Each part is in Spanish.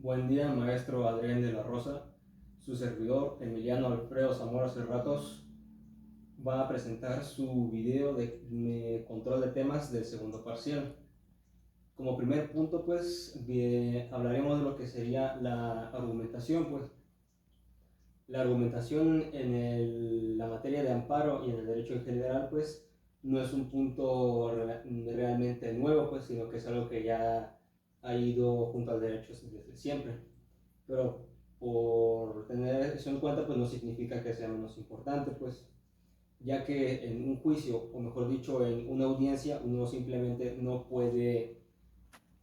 Buen día, maestro Adrián de la Rosa. Su servidor, Emiliano Alfredo Zamora Cerratos, va a presentar su video de control de temas del segundo parcial. Como primer punto, pues, hablaremos de lo que sería la argumentación, pues. La argumentación en la materia de amparo y en el derecho en general, pues, no es un punto realmente nuevo, pues, sino que es algo que ya ha ido junto al derecho desde siempre. Pero por tener eso en cuenta, pues no significa que sea menos importante, pues, ya que en un juicio, o mejor dicho, en una audiencia, uno simplemente no puede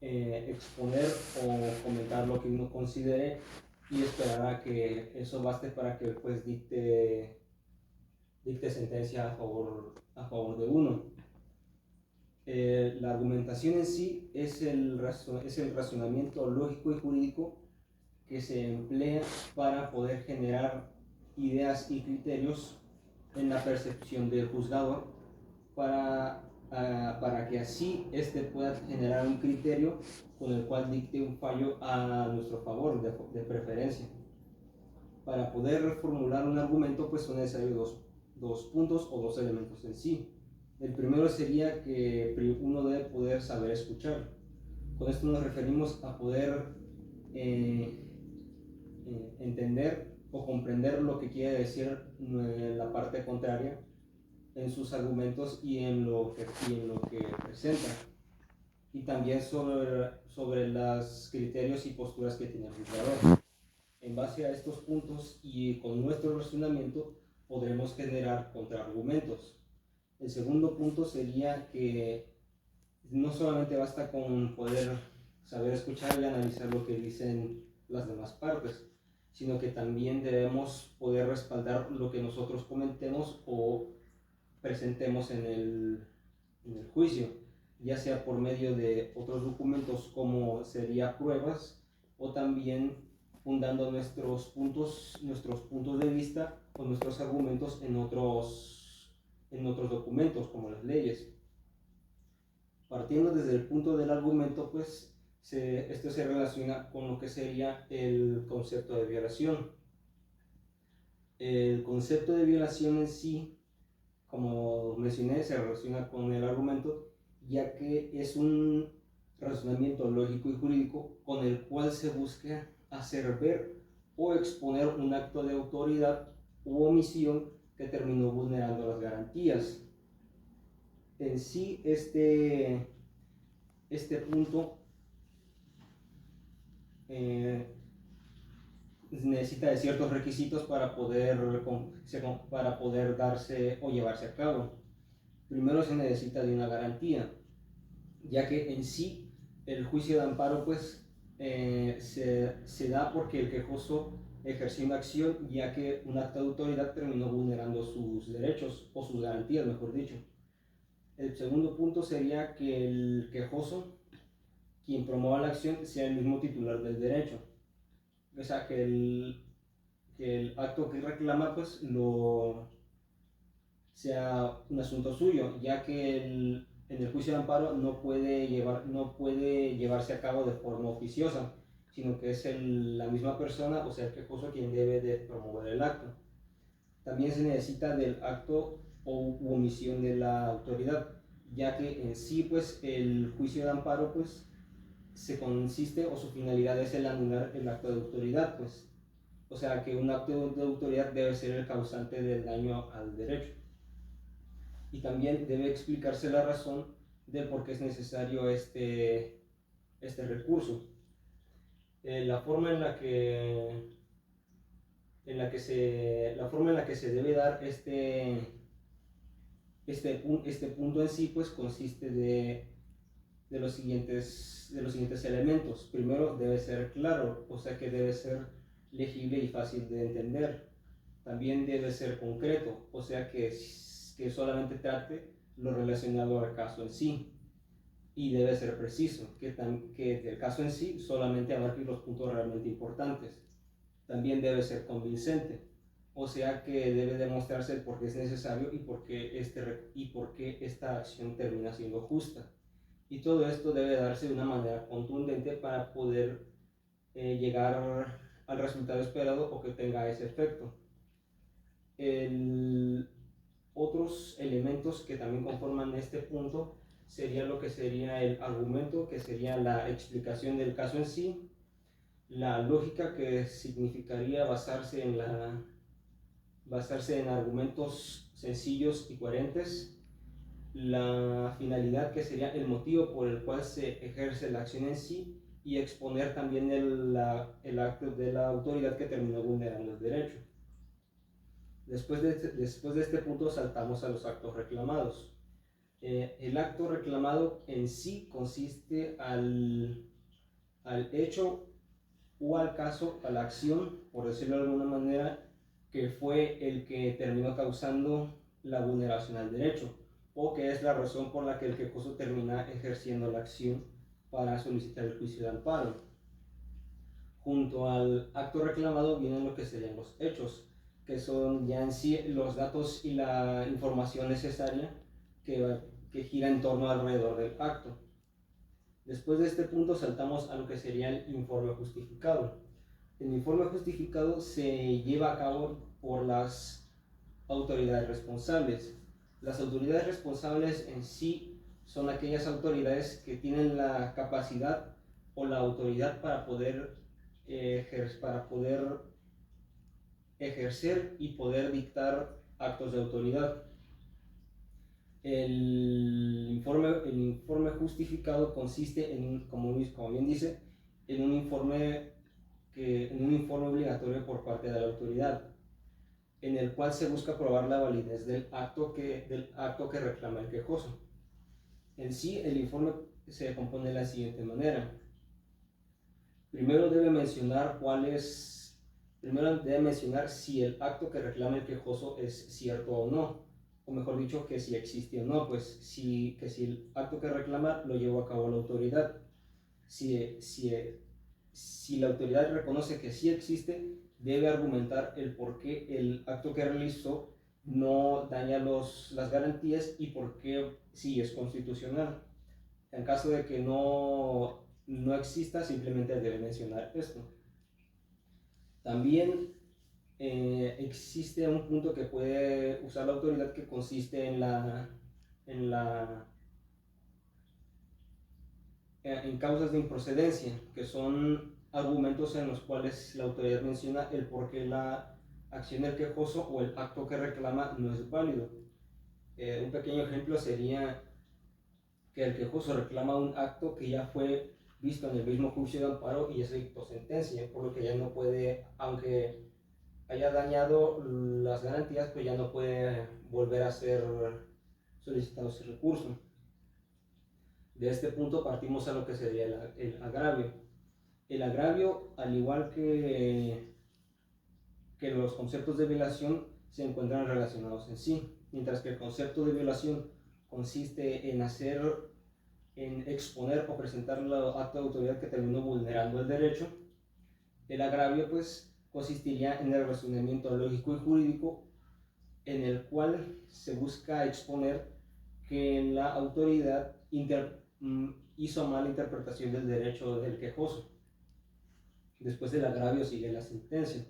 exponer o comentar lo que uno considere y esperar a que eso baste para que pues dicte sentencia a favor de uno. La argumentación en sí es el razonamiento lógico y jurídico que se emplea para poder generar ideas y criterios en la percepción del juzgador para que así éste pueda generar un criterio con el cual dicte un fallo a nuestro favor, de preferencia. Para poder reformular un argumento, pues son necesarios dos puntos o dos elementos en sí. El primero sería que uno debe poder saber escuchar. Con esto nos referimos a poder entender o comprender lo que quiere decir la parte contraria en sus argumentos y en lo que presenta, y también sobre los criterios y posturas que tiene el juzgador. En base a estos puntos y con nuestro razonamiento podremos generar contraargumentos. El segundo punto sería que no solamente basta con poder saber escuchar y analizar lo que dicen las demás partes, sino que también debemos poder respaldar lo que nosotros comentemos o presentemos en el juicio, ya sea por medio de otros documentos como sería pruebas, o también fundando nuestros puntos de vista o nuestros argumentos en otros documentos como las leyes. Partiendo desde el punto del argumento, pues esto se relaciona con lo que sería el concepto de violación. El concepto de violación en sí, como mencioné, se relaciona con el argumento, ya que es un razonamiento lógico y jurídico con el cual se busca hacer ver o exponer un acto de autoridad u omisión que terminó vulnerando las garantías. En sí, este punto necesita de ciertos requisitos para poder darse o llevarse a cabo. Primero se necesita de una garantía, ya que en sí el juicio de amparo pues se da porque el quejoso ejerció una acción, ya que un acto de autoridad terminó vulnerando sus derechos o sus garantías, mejor dicho. El segundo punto sería que el quejoso, quien promueva la acción, sea el mismo titular del derecho. O sea, que el acto que reclama pues sea un asunto suyo, ya que en el juicio de amparo no puede llevarse a cabo de forma oficiosa, sino que es la misma persona, o sea, el quejoso, quien debe de promover el acto. También se necesita del acto o omisión de la autoridad, ya que en sí pues el juicio de amparo pues se consiste o su finalidad es el anular el acto de autoridad, pues, o sea que un acto de autoridad debe ser el causante del daño al derecho, y también debe explicarse la razón de por qué es necesario este recurso. La forma la forma en la que se debe dar este punto en sí pues consiste de los siguientes elementos. Primero, debe ser claro, o sea que debe ser legible y fácil de entender. También debe ser concreto, o sea que solamente trate lo relacionado al caso en sí. Y debe ser preciso, que del caso en sí solamente abarque los puntos realmente importantes. También debe ser convincente, o sea que debe demostrarse el por qué es necesario y por qué esta acción termina siendo justa. Y todo esto debe darse de una manera contundente para poder llegar al resultado esperado o que tenga ese efecto. Otros elementos que también conforman este punto sería lo que sería el argumento, que sería la explicación del caso en sí, la lógica, que significaría basarse en argumentos sencillos y coherentes, la finalidad, que sería el motivo por el cual se ejerce la acción en sí, y exponer también el acto de la autoridad que terminó vulnerando el derecho. Después de este punto saltamos a los actos reclamados. El acto reclamado en sí consiste al hecho o al caso, a la acción, por decirlo de alguna manera, que fue el que terminó causando la vulneración al derecho, o que es la razón por la que el quejoso termina ejerciendo la acción para solicitar el juicio de amparo. Junto al acto reclamado vienen lo que serían los hechos, que son ya en sí los datos y la información necesaria que gira en torno alrededor del acto. Después de este punto saltamos a lo que sería el informe justificado. El informe justificado se lleva a cabo por las autoridades responsables. Las autoridades responsables en sí son aquellas autoridades que tienen la capacidad o la autoridad para poder ejercer y poder dictar actos de autoridad. El informe justificado consiste en, como bien dice, en un informe obligatorio por parte de la autoridad, en el cual se busca probar la validez del acto que reclama el quejoso. En sí, el informe se compone de la siguiente manera. Primero debe mencionar si el acto que reclama el quejoso es cierto o no, o mejor dicho, que si existe o no, pues que si el acto que reclama lo llevó a cabo la autoridad. Si la autoridad reconoce que sí existe, debe argumentar el por qué el acto que realizó no daña las garantías y por qué sí es constitucional. En caso de que no exista, simplemente debe mencionar esto. También existe un punto que puede usar la autoridad, que consiste en causas de improcedencia, que son argumentos en los cuales la autoridad menciona el por qué la acción del quejoso o el acto que reclama no es válido. Un pequeño ejemplo sería que el quejoso reclama un acto que ya fue visto en el mismo juicio de amparo y es dictó sentencia, por lo que ya no puede, aunque haya dañado las garantías, pues ya no puede volver a ser solicitado ese recurso. De este punto partimos a lo que sería el agravio. El agravio, al igual que los conceptos de violación, se encuentran relacionados en sí, mientras que el concepto de violación consiste en exponer o presentar el acto de autoridad que terminó vulnerando el derecho. El agravio, pues, consistiría en el razonamiento lógico y jurídico en el cual se busca exponer que la autoridad hizo mala interpretación del derecho del quejoso. Después del agravio sigue la sentencia.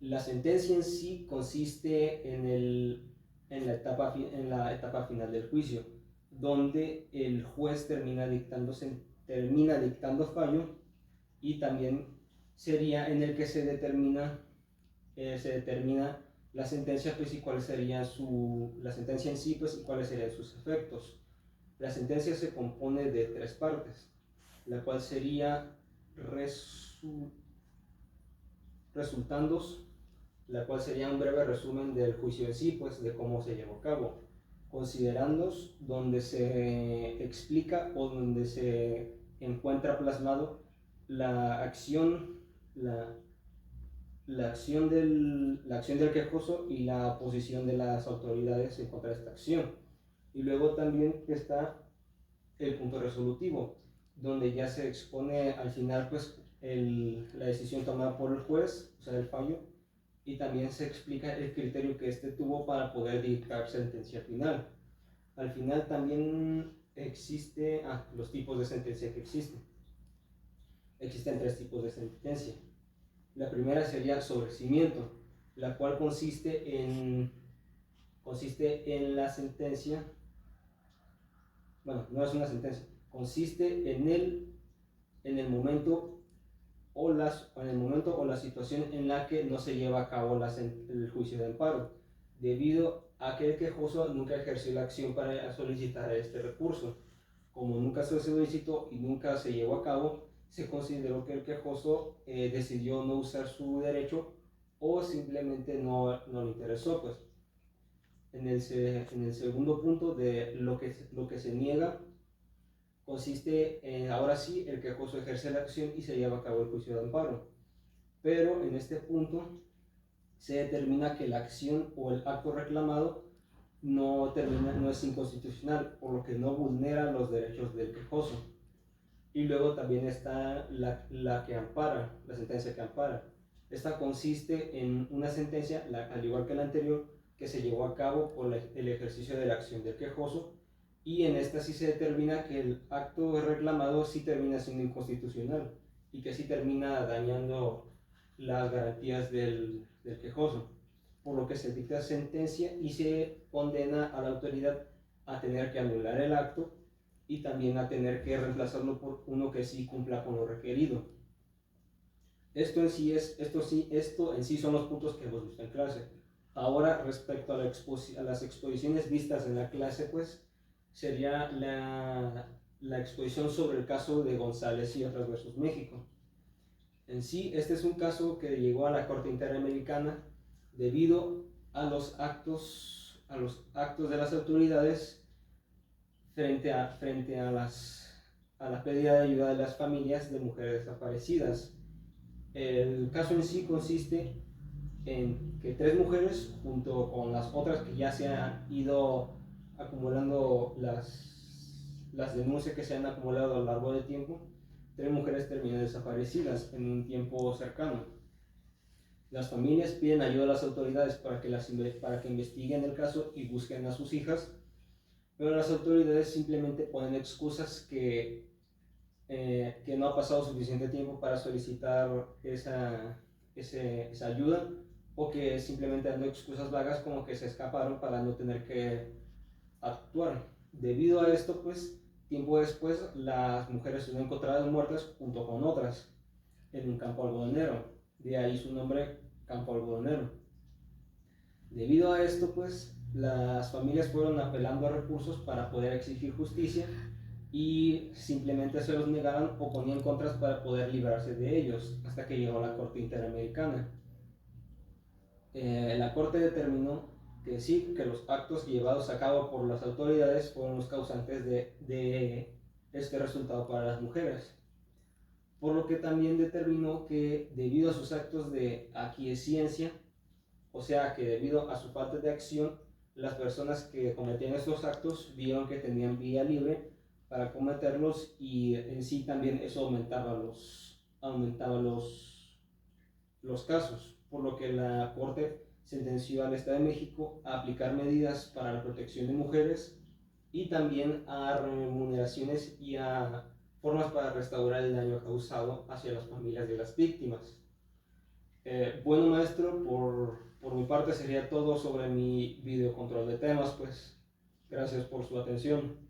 La sentencia en sí consiste en la etapa final del juicio, donde el juez termina dictando fallo, y también sería en el que se determina la sentencia, pues, y cuál sería la sentencia en sí, pues, y cuáles serían sus efectos. La sentencia se compone de 3 partes, la cual sería resultandos, la cual sería un breve resumen del juicio en sí, pues, de cómo se llevó a cabo. Considerandos, donde se explica o donde se encuentra plasmado la acción del quejoso y la posición de las autoridades en contra de esta acción. Y luego también está el punto resolutivo, donde ya se expone al final, pues, la decisión tomada por el juez, o sea, el fallo, y también se explica el criterio que éste tuvo para poder dictar sentencia final. Al final también existe los tipos de sentencia que existen. Existen tres tipos de sentencia. La primera sería sobreseimiento, la cual consiste en la sentencia, bueno, no es una sentencia, consiste en el momento en el momento o la situación en la que no se lleva a cabo el juicio de amparo, debido a que el quejoso nunca ejerció la acción para solicitar este recurso. Como nunca se solicitó y nunca se llevó a cabo, se consideró que el quejoso decidió no usar su derecho o simplemente no le interesó. Pues. En el segundo punto de lo que se niega, consiste en, ahora sí, el quejoso ejerce la acción y se lleva a cabo el juicio de amparo. Pero en este punto se determina que la acción o el acto reclamado no es inconstitucional, por lo que no vulnera los derechos del quejoso. Y luego también está la que ampara, la sentencia que ampara. Esta consiste en una sentencia, al igual que la anterior, que se llevó a cabo por el ejercicio de la acción del quejoso, y en esta sí se determina que el acto reclamado sí termina siendo inconstitucional y que sí termina dañando las garantías del quejoso, por lo que se dicta sentencia y se condena a la autoridad a tener que anular el acto y también a tener que reemplazarlo por uno que sí cumpla con lo requerido. Esto en sí son los puntos que hemos visto en clase. Ahora, respecto a las exposiciones vistas en la clase, pues sería la exposición sobre el caso de González y otras versus México. En sí, este es un caso que llegó a la Corte Interamericana debido a los actos de las autoridades frente a la pérdida de ayuda de las familias de mujeres desaparecidas. El caso en sí consiste en que tres mujeres, junto con las otras que ya se han ido acumulando, las denuncias que se han acumulado a lo largo del tiempo, tres mujeres terminan desaparecidas en un tiempo cercano. Las familias piden ayuda a las autoridades para que investiguen el caso y busquen a sus hijas, pero las autoridades simplemente ponen excusas que no ha pasado suficiente tiempo para solicitar esa ayuda, o que simplemente dando excusas vagas como que se escaparon para no tener que actuar. Debido a esto, pues, tiempo después, las mujeres son encontradas muertas junto con otras en un campo algodonero. De ahí su nombre, campo algodonero. Debido a esto, pues, las familias fueron apelando a recursos para poder exigir justicia y simplemente se los negaron o ponían contras para poder librarse de ellos, hasta que llegó la Corte Interamericana. La Corte determinó que sí, que los actos llevados a cabo por las autoridades fueron los causantes de este resultado para las mujeres, por lo que también determinó que debido a sus actos de aquiescencia, o sea que debido a su falta de acción, las personas que cometían estos actos vieron que tenían vía libre para cometerlos, y en sí también eso aumentaba los casos, por lo que la Corte sentenció al Estado de México a aplicar medidas para la protección de mujeres y también a remuneraciones y a formas para restaurar el daño causado hacia las familias de las víctimas. Bueno, maestro, por mi parte sería todo sobre mi videocontrol de temas, pues gracias por su atención.